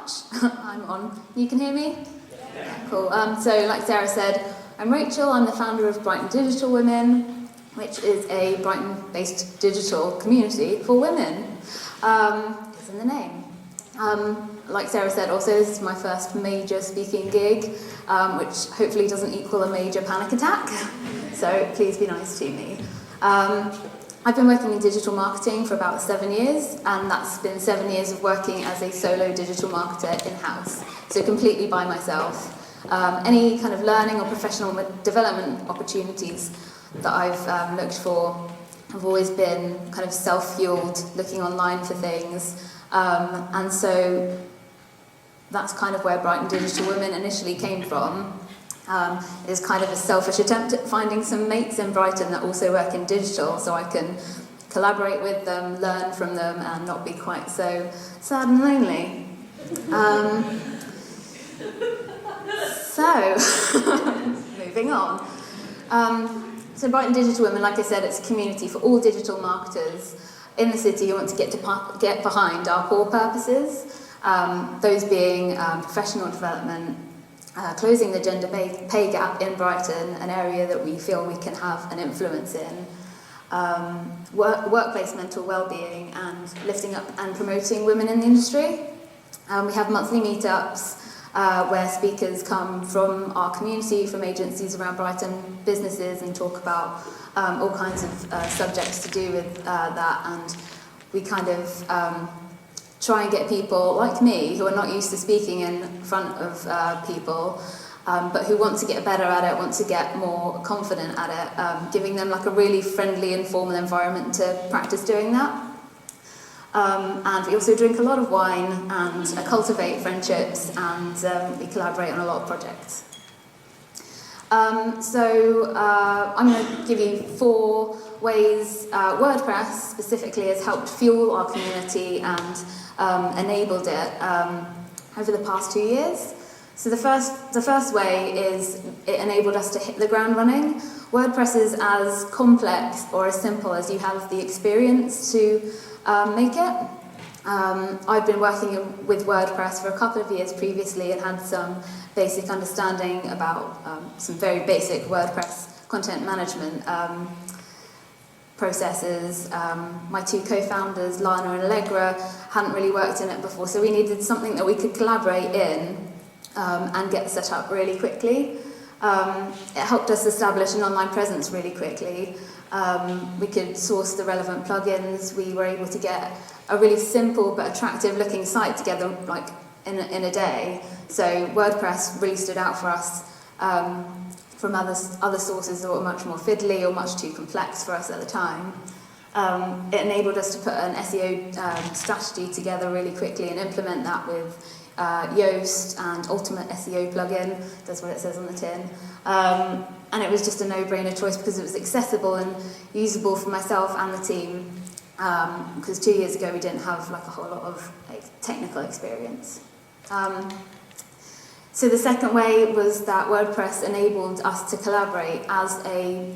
much. I'm on. You can hear me? Yeah. Cool. So like Sarah said, I'm Rachel. I'm the founder of Brighton Digital Women, which is a Brighton-based digital community for women. It's in the name. Like Sarah said, also this is my first major speaking gig, which hopefully doesn't equal a major panic attack. So please be nice to me. I've been working in digital marketing for about 7 years, and that's been 7 years of working as a solo digital marketer in-house, so completely by myself. Any kind of learning or professional development opportunities that I've looked for have always been kind of self-fueled, looking online for things, and so that's kind of where Brighton Digital Women initially came from. It is kind of a selfish attempt at finding some mates in Brighton that also work in digital, so I can collaborate with them, learn from them, and not be quite so sad and lonely. Moving on. So Brighton Digital Women, like I said, it's a community for all digital marketers in the city who want to get behind our core purposes, those being professional development, closing the gender pay gap in Brighton, an area that we feel we can have an influence in, workplace mental well-being, and lifting up and promoting women in the industry. We have monthly meetups where speakers come from our community, from agencies around Brighton, businesses, and talk about all kinds of subjects to do with that, and we kind of try and get people like me who are not used to speaking in front of people, but who want to get better at it, want to get more confident at it, giving them like a really friendly, informal environment to practice doing that. And we also drink a lot of wine and cultivate friendships, and we collaborate on a lot of projects. I'm going to give you 4 ways WordPress specifically has helped fuel our community and enabled it over the past 2 years. So the first way is it enabled us to hit the ground running. WordPress is as complex or as simple as you have the experience to make it. I've been working with WordPress for a couple of years previously and had some basic understanding about some very basic WordPress content management processes. My 2 co-founders, Lana and Allegra, hadn't really worked in it before, so we needed something that we could collaborate in and get set up really quickly. It helped us establish an online presence really quickly. We could source the relevant plugins. We were able to get a really simple but attractive looking site together like in a day. So WordPress really stood out for us from other sources that were much more fiddly or much too complex for us at the time. It enabled us to put an SEO strategy together really quickly and implement that with Yoast and Ultimate SEO plugin. That's what it says on the tin. And it was just a no-brainer choice because it was accessible and usable for myself and the team. Because 2 years ago we didn't have like a whole lot of technical experience. So the second way was that WordPress enabled us to collaborate as a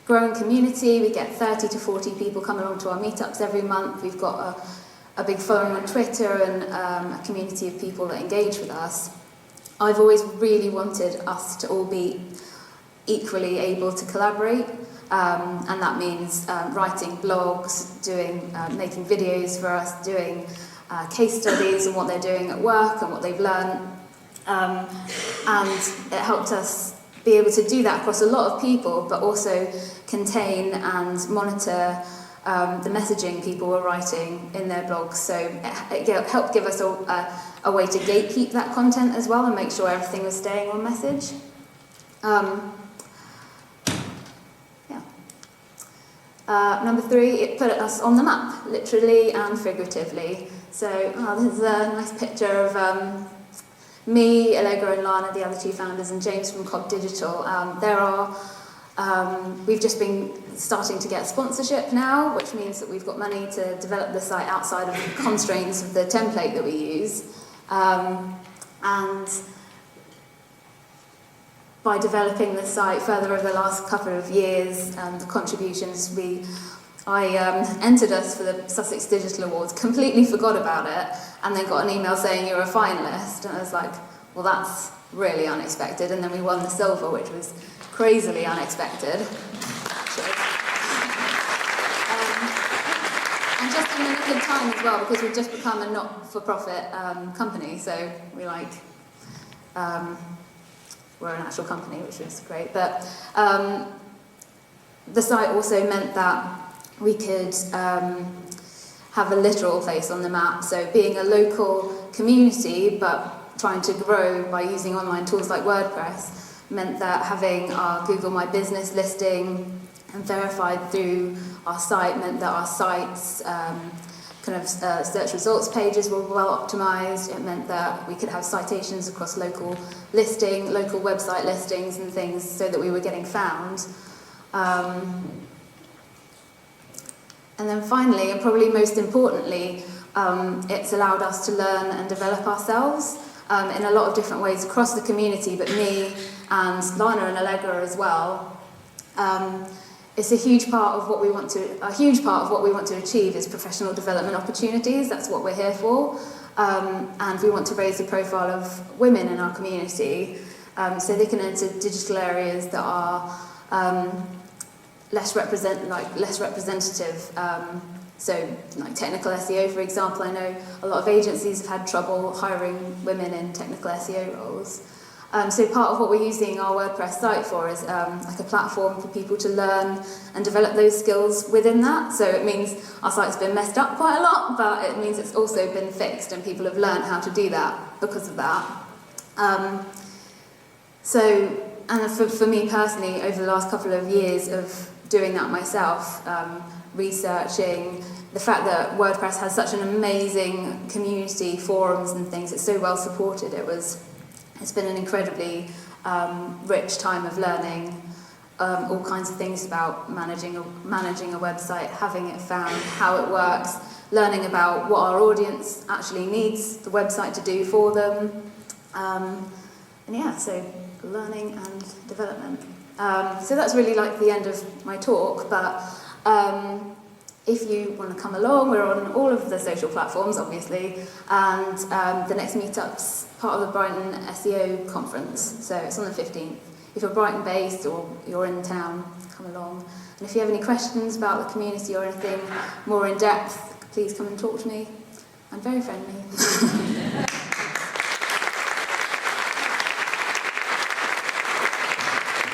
growing community. We get 30 to 40 people coming along to our meetups every month. We've got a big following on Twitter and a community of people that engage with us. I've always really wanted us to all be equally able to collaborate, and that means writing blogs, making videos for us, doing case studies and what they're doing at work and what they've learned. And it helped us be able to do that across a lot of people, but also contain and monitor the messaging people were writing in their blogs. So it helped give us a way to gatekeep that content as well and make sure everything was staying on message. Number 3, it put us on the map, literally and figuratively. So this is a nice picture of me, Allegra and Lana, the other 2 founders, and James from Cobb Digital. We've just been starting to get sponsorship now, which means that we've got money to develop the site outside of the constraints of the template that we use. And by developing the site further over the last couple of years, the contributions, we I entered us for the Sussex Digital Awards, completely forgot about it, and then got an email saying you're a finalist, and I was like, well, that's really unexpected, and then we won the silver, which was crazily unexpected. And just in a good time as well, because we've just become a not-for-profit company, so we're an actual company, which was great. But the site also meant that we could have a literal place on the map, so being a local community, but trying to grow by using online tools like WordPress, meant that having our Google My Business listing and verified through our site meant that our site's search results pages were well optimized. It meant that we could have citations across local website listings and things, so that we were getting found. And then finally, and probably most importantly, it's allowed us to learn and develop ourselves in a lot of different ways across the community, but me and Lana and Allegra as well. It's a huge part of what we want to achieve is professional development opportunities. That's what we're here for. And we want to raise the profile of women in our community, so they can enter digital areas that are less representative. So, like technical SEO, for example, I know a lot of agencies have had trouble hiring women in technical SEO roles. So part of what we're using our WordPress site for is like a platform for people to learn and develop those skills within that. So it means our site's been messed up quite a lot, but it means it's also been fixed and people have learned how to do that because of that. And for me personally, over the last couple of years of doing that myself, researching the fact that WordPress has such an amazing community, forums and things, it's so well supported, it's been an incredibly rich time of learning all kinds of things about managing a website, having it found, how it works, learning about what our audience actually needs the website to do for them. So learning and development. So that's really like the end of my talk, but if you want to come along, we're on all of the social platforms, obviously, and the next meetup's part of the Brighton SEO conference, so it's on the 15th. If you're Brighton-based or you're in town, come along. And if you have any questions about the community or anything more in depth, please come and talk to me. I'm very friendly.